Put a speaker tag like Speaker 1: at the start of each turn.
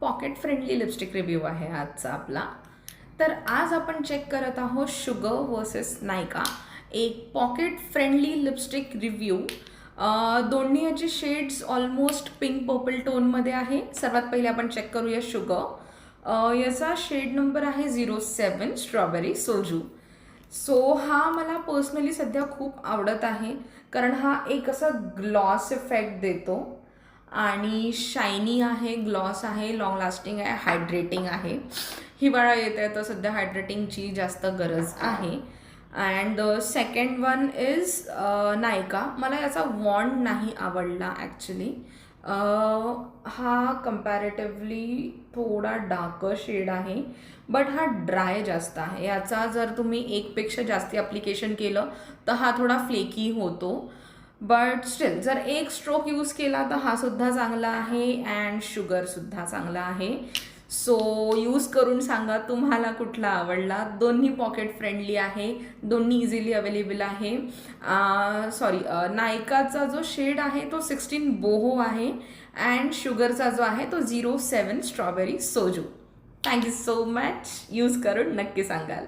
Speaker 1: Pocket friendly lipstick review आहे आजचा आपला. तर आज आपण चेक करत आहोत शुगर वर्सेस नायका, एक पॉकेट फ्रेंडली लिपस्टिक रिव्ह्यू. दोन्ही याचे शेड्स ऑलमोस्ट पिंक पर्पल टोनमध्ये आहे. सर्वात पहिले आपण चेक करूया शुगर. याचा शेड नंबर आहे 07 स्ट्रॉबेरी सोजू. सो हा मला पर्सनली सध्या खूप आवडत आहे, कारण हा एक असा ग्लॉस इफेक्ट देतो आणि शायनी आहे, ग्लॉस आहे, लॉंग लास्टिंग आहे, हायड्रेटिंग आहे. हिवाळा येत आहे तर सध्या हायड्रेटिंगची जास्त गरज आहे. अँड सेकंड वन इज नायका. मला याचा वॉन्ड नाही आवडला ॲक्च्युली. हा कम्पॅरेटिव्हली थोडा डार्कर शेड आहे, बट हा ड्राय जास्त आहे. याचा जर तुम्ही एकपेक्षा जास्ती ॲप्लिकेशन केलं तर हा थोडा फ्लेकी होतो. बट स्टील जर एक स्ट्रोक यूज केला तर हा सुद्धा चांगला आहे अँड शुगरसुद्धा चांगला आहे. सो यूज करून सांगा तुम्हाला कुठला आवडला. दोन्ही पॉकेट फ्रेंडली आहे, दोन्ही इझिली अवेलेबल आहे. नायकाचा जो शेड आहे तो 16 बोहो आहे अँड शुगरचा जो आहे तो 07 strawberry soju. Thank you so much. Use करून नक्की सांगाल.